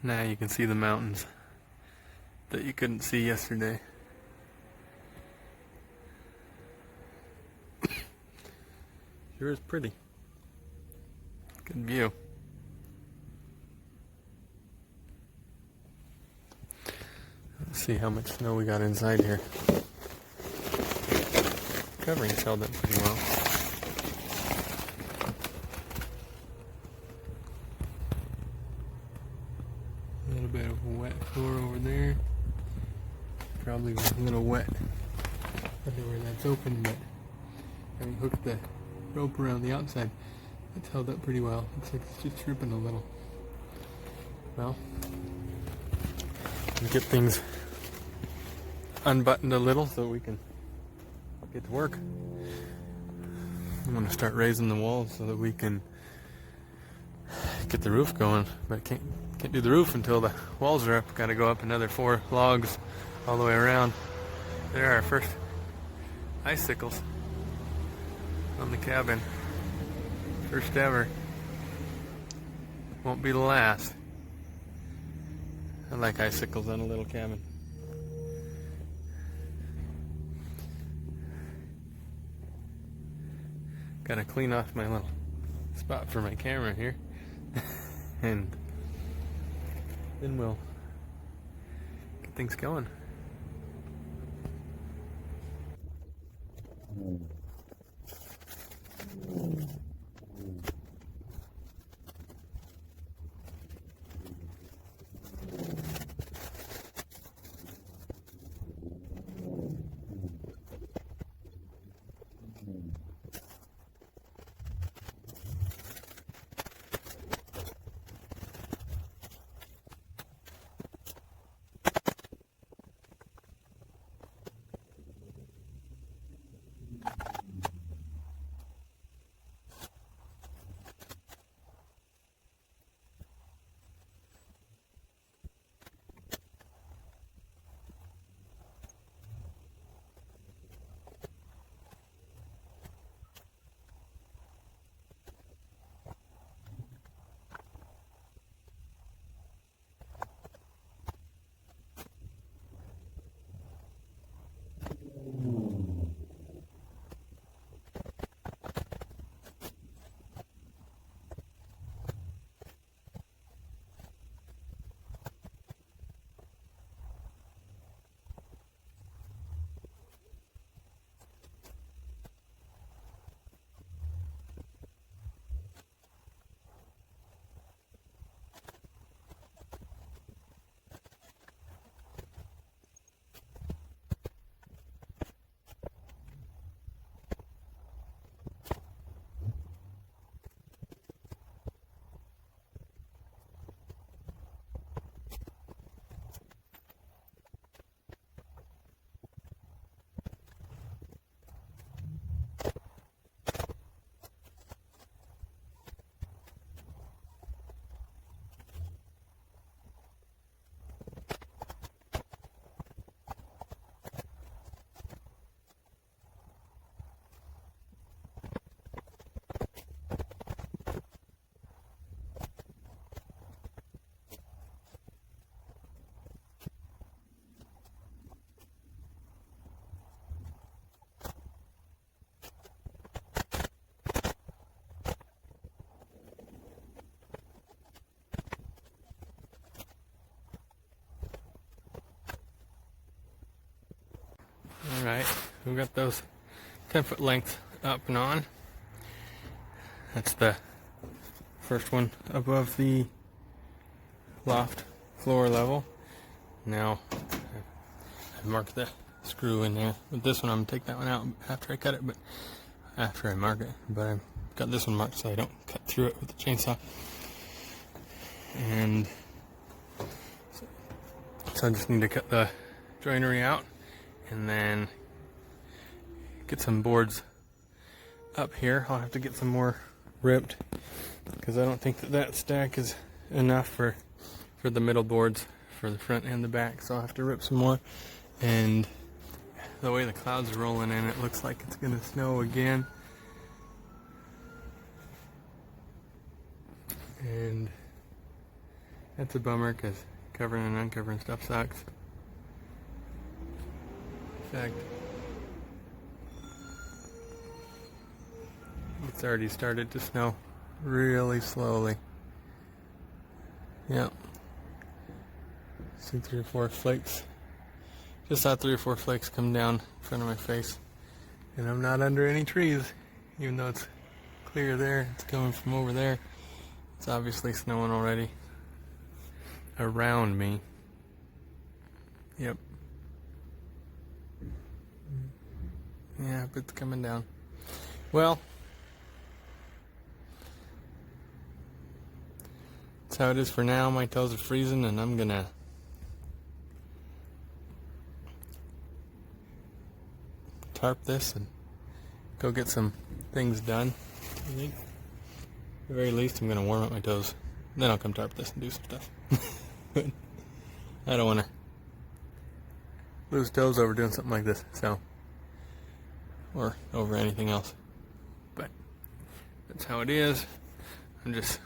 Now you can see the mountains that you couldn't see yesterday. Sure is pretty. Good view. Let's see how much snow we got inside here. Covering's held up pretty well. A little bit of a wet floor over there. Probably a little wet everywhere that's open, but having hooked the rope around the outside, it's held up pretty well. Looks like it's just dripping a little. Well, we'll get things unbuttoned a little so we can get to work. I'm going to start raising the walls so that we can get the roof going, but can't do the roof until the walls are up. Got to go up another 4 logs all the way around. There are our first icicles on the cabin. First ever. Won't be the last. I like icicles on a little cabin. Gotta clean off my little spot for my camera here. And then we'll get things going. Alright, we've got those 10-foot lengths up and on. That's the first one above the loft floor level. Now, I've marked the screw in there. With this one, I'm going to take that one out after I cut it, but after I mark it. But I've got this one marked so I don't cut through it with the chainsaw. And so I just need to cut the joinery out and then get some boards up here. I'll have to get some more ripped because I don't think that stack is enough for the middle boards for the front and the back, so I'll have to rip some more. And the way the clouds are rolling in, it looks like it's gonna snow again. And That's a bummer because covering and uncovering stuff sucks. In fact, it's already started to snow really slowly. Yeah. See 3 or 4 flakes. Just saw 3 or 4 flakes come down in front of my face. And I'm not under any trees, even though it's clear there. It's coming from over there. It's obviously snowing already around me. Yep. Yeah, but it's coming down. Well, that's how it is for now. My toes are freezing, and I'm gonna tarp this and go get some things done. I think at the very least I'm gonna warm up my toes. Then I'll come tarp this and do some stuff. But I don't wanna lose toes over doing something like this, so, or over anything else. But that's how it is. I'm just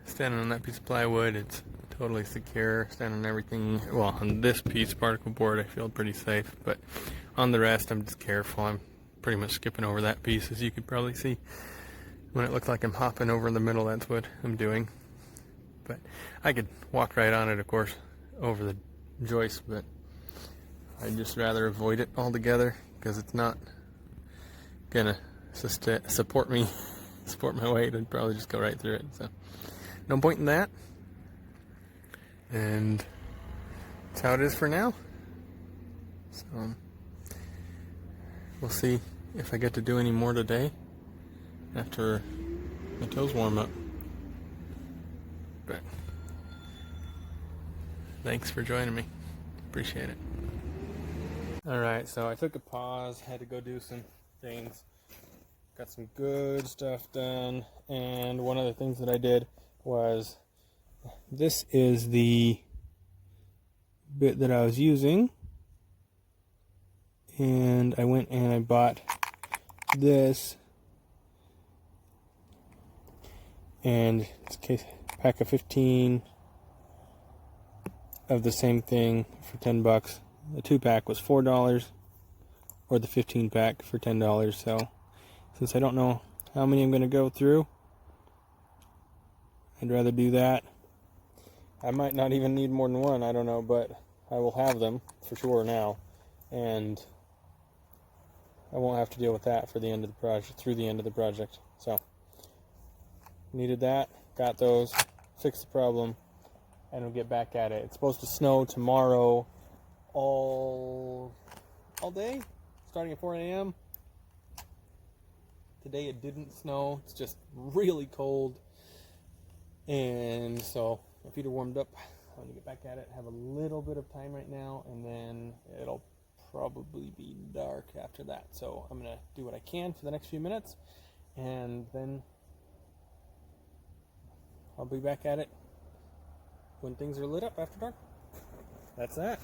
standing on that piece of plywood. It's totally secure. Standing on everything. Well, on this piece of particle board I feel pretty safe, but on the rest I'm just careful. I'm pretty much skipping over that piece, as you could probably see. When it looks like I'm hopping over in the middle, that's what I'm doing. But I could walk right on it, of course, over the joist, but I'd just rather avoid it altogether because it's not gonna support me, support my weight. I'd probably just go right through it. So no point in that. And that's how it is for now. So we'll see if I get to do any more today after my toes warm up. But thanks for joining me. Appreciate it. Alright, so I took a pause, had to go do some things. Got some good stuff done, and one of the things that I did was, this is the bit that I was using, and I went and I bought this, and it's a pack of 15 of the same thing for $10. The 2-pack was $4, or the 15-pack for $10. So since I don't know how many I'm going to go through, I'd rather do that. I might not even need more than one, I don't know, but I will have them for sure now, and I won't have to deal with that for the end of the project, through the end of the project. So needed that, got those, fixed the problem, and we'll get back at it. It's supposed to snow tomorrow all day, starting at 4 a.m. Today it didn't snow, it's just really cold, and so my feet are warmed up. I'm gonna get back at it, have a little bit of time right now, and then it'll probably be dark after that. So I'm gonna do what I can for the next few minutes, and then I'll be back at it when things are lit up after dark. That's that.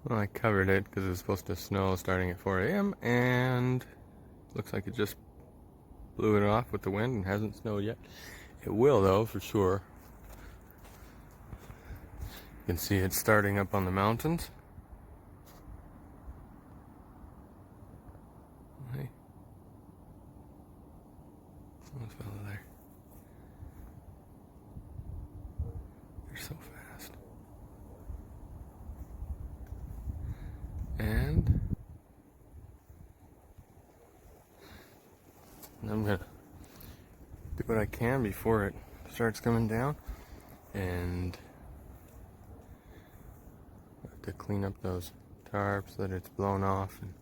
Well, I covered it because it was supposed to snow starting at 4 a.m. and looks like it just blew it off with the wind and hasn't snowed yet. It will though, for sure. You can see it starting up on the mountains. Hey. Almost fell there. They're so fast. And I'm gonna do what I can before it starts coming down, and I have to clean up those tarps so that it's blown off, and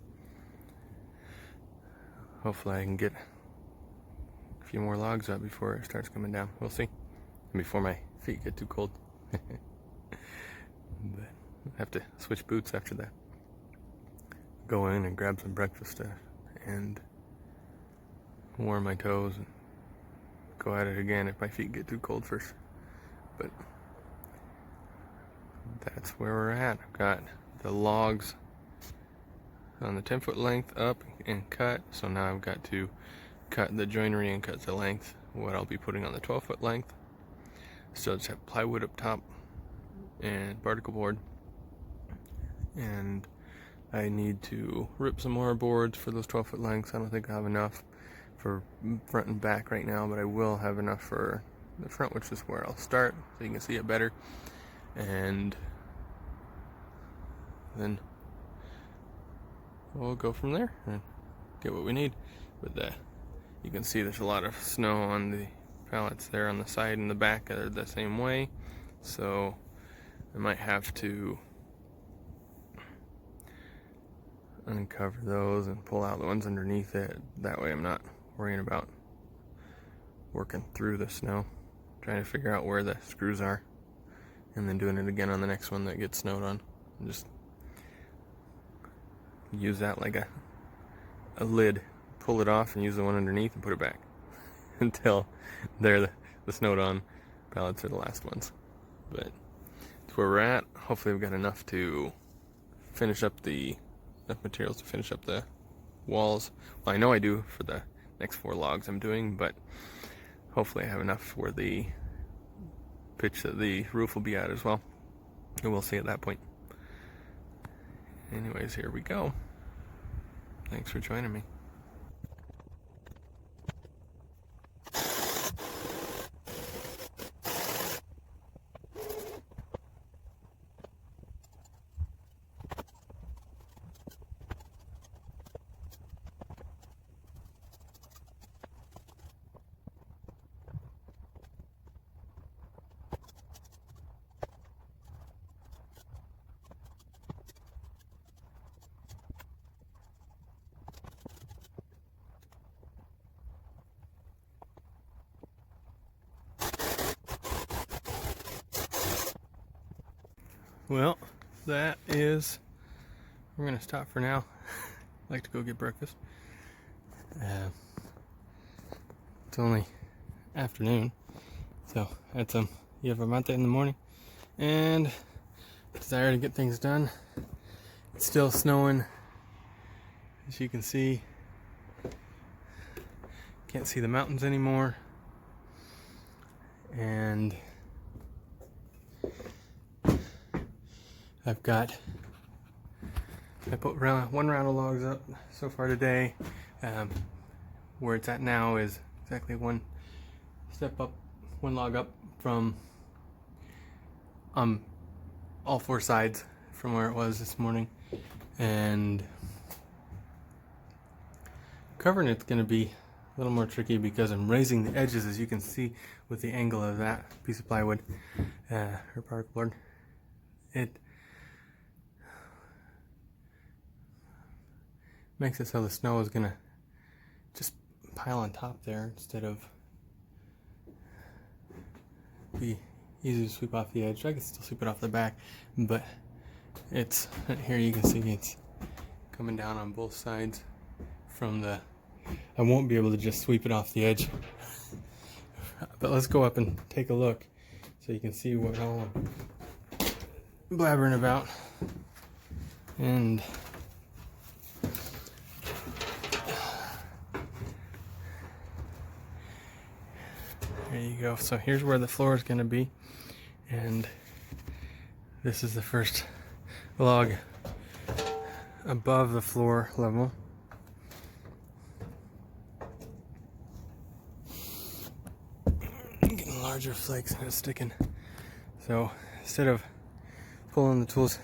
hopefully I can get a few more logs up before it starts coming down. We'll see. And before my feet get too cold. but I have to switch boots after that. Go in and grab some breakfast and warm my toes and go at it again if my feet get too cold first. But that's where we're at. I've got the logs on the 10-foot length up and cut, so now I've got to cut the joinery and cut the length what I'll be putting on the 12-foot length. Still just have plywood up top and particle board, and I need to rip some more boards for those 12-foot lengths. I don't think I have enough for front and back right now, but I will have enough for the front, which is where I'll start so you can see it better, and then we'll go from there and get what we need. But you can see there's a lot of snow on the pallets there on the side and the back. They're the same way, so I might have to uncover those and pull out the ones underneath it. That way I'm not worrying about working through the snow, trying to figure out where the screws are, and then doing it again on the next one that gets snowed on. And just use that like a lid, pull it off and use the one underneath and put it back until they're the snowed on pallets are the last ones. But that's where we're at. Hopefully we've got enough to finish up enough materials to finish up the walls. Well, I know I do for the next 4 logs I'm doing, but hopefully I have enough where the pitch that the roof will be at as well, and we'll see at that point. Anyways, here we go. Thanks for joining me. Well, that is, we're gonna stop for now. I like to go get breakfast. It's only afternoon, so I had some yerba mate in the morning, and desire to get things done. It's still snowing, as you can see. Can't see the mountains anymore, and I put one round of logs up so far today. Where it's at now is exactly one log up from all 4 sides from where it was this morning, and covering it's going to be a little more tricky because I'm raising the edges, as you can see with the angle of that piece of plywood or particle board. It makes it so the snow is gonna just pile on top there instead of be easy to sweep off the edge. I can still sweep it off the back, but it's here you can see it's coming down on both sides from the. I won't be able to just sweep it off the edge. But let's go up and take a look so you can see what all I'm blabbering about. And there you go. So here's where the floor is going to be, and this is the first log above the floor level. I'm getting larger flakes and it's sticking. So instead of pulling the tools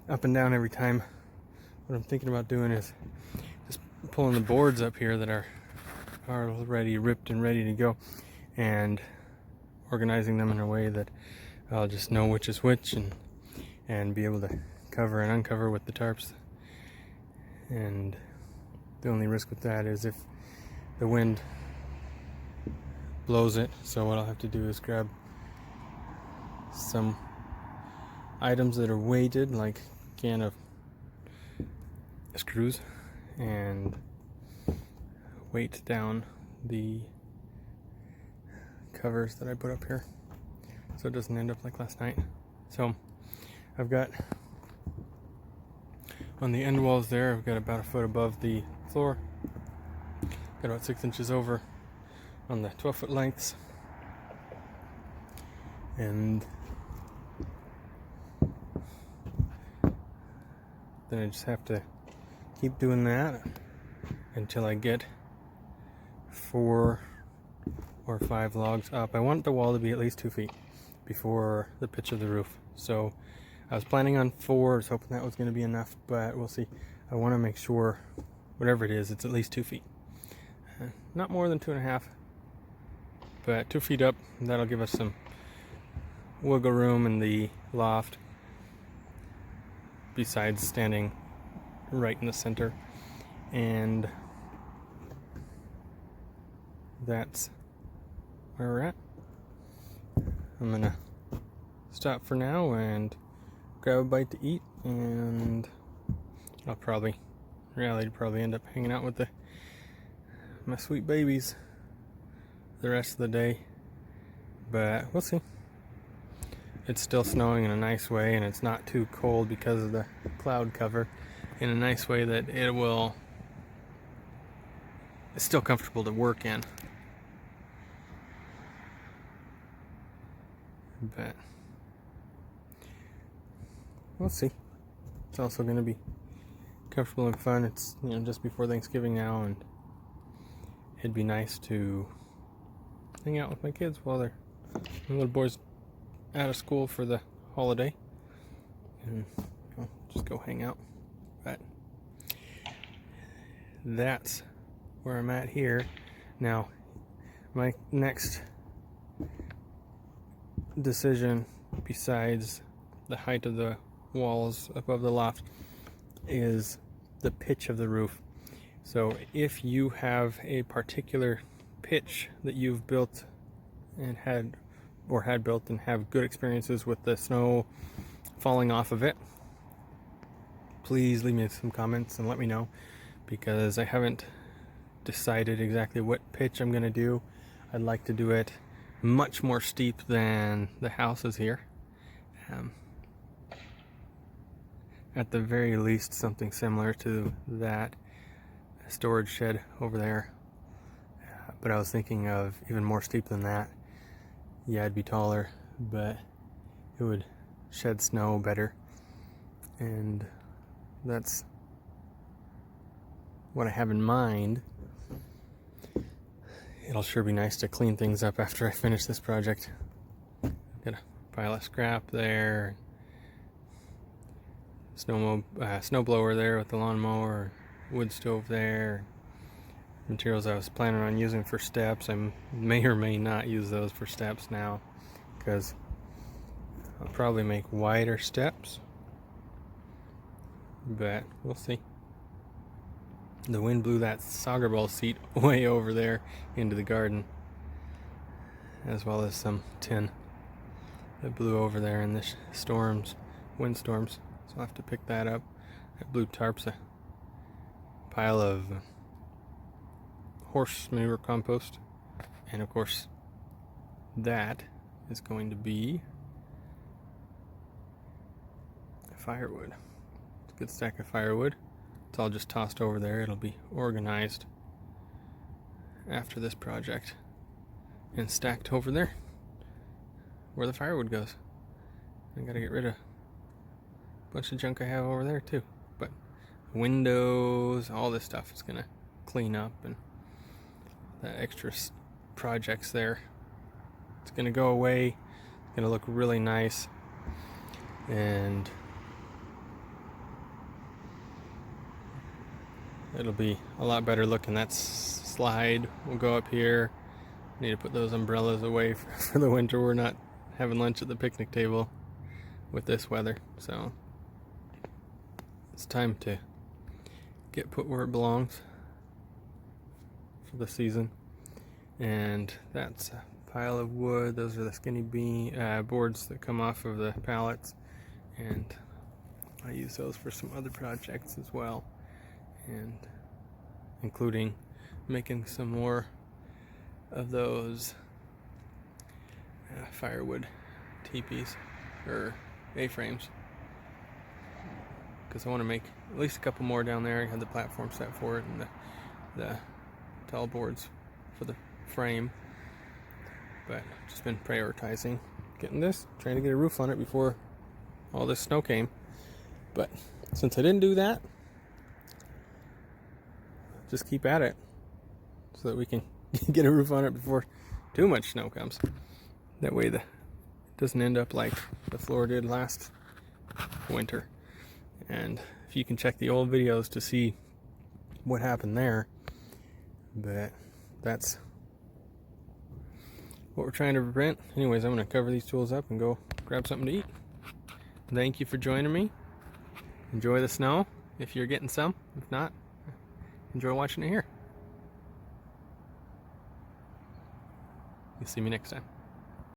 up and down every time, what I'm thinking about doing is just pulling the boards up here that are already ripped and ready to go, and organizing them in a way that I'll just know which is which, and be able to cover and uncover with the tarps. And the only risk with that is if the wind blows it. So what I'll have to do is grab some items that are weighted, like a can of screws, and weight down the covers that I put up here so it doesn't end up like last night. So I've got on the end walls there, I've got about a foot above the floor, got about 6 inches over on the 12-foot lengths, and then I just have to keep doing that until I get 4 or 5 logs up. I want the wall to be at least 2 feet before the pitch of the roof. So I was planning on 4, I was hoping that was going to be enough, but we'll see. I want to make sure, whatever it is, it's at least 2 feet. Not more than 2.5, but 2 feet up. That'll give us some wiggle room in the loft, besides standing right in the center. And that's where we're at. I'm gonna stop for now and grab a bite to eat, and I'll probably end up hanging out with my sweet babies the rest of the day, but we'll see. It's still snowing in a nice way, and it's not too cold because of the cloud cover, in a nice way that it's still comfortable to work in. But we'll see. It's also going to be comfortable and fun. It's just before Thanksgiving now, and it'd be nice to hang out with my kids while my little boy's out of school for the holiday, and just go hang out. But that's where I'm at here. Now, my next decision, besides the height of the walls above the loft, is the pitch of the roof. So if you have a particular pitch that you've built and had built and have good experiences with the snow falling off of it, please leave me some comments and let me know, because I haven't decided exactly what pitch I'm going to do. I'd like to do it much more steep than the house is here. At the very least, something similar to that storage shed over there. But I was thinking of even more steep than that. Yeah, it'd be taller, but it would shed snow better. And that's what I have in mind. It'll sure be nice to clean things up after I finish this project. Got a pile of scrap there, snow blower there with the lawnmower, wood stove there, materials I was planning on using for steps. I may or may not use those for steps now, because I'll probably make wider steps, but we'll see. The wind blew that soccer ball seat way over there into the garden, as well as some tin that blew over there in the windstorms. So I'll have to pick that up. That blue tarp's a pile of horse manure compost, and of course that is going to be firewood. It's a good stack of firewood. It's all just tossed over there. It'll be organized after this project and stacked over there where the firewood goes. I gotta get rid of a bunch of junk I have over there too, but windows, all this stuff is gonna clean up, and that extra projects there, it's gonna go away. It's gonna look really nice, and it'll be a lot better looking. That slide will go up here. Need to put those umbrellas away for the winter. We're not having lunch at the picnic table with this weather, so it's time to get put where it belongs for the season. And that's a pile of wood. Those are the skinny beam boards that come off of the pallets, and I use those for some other projects as well, and including making some more of those firewood teepees or A-frames, because I want to make at least a couple more down there. I had the platform set for it and the tall boards for the frame, but just been prioritizing getting this, trying to get a roof on it before all this snow came. But since I didn't do that, just keep at it so that we can get a roof on it before too much snow comes. That way it doesn't end up like the floor did last winter. And if you can check the old videos to see what happened there, but that's what we're trying to prevent. Anyways, I'm going to cover these tools up and go grab something to eat. Thank you for joining me. Enjoy the snow if you're getting some. If not, enjoy watching it here. You'll see me next time.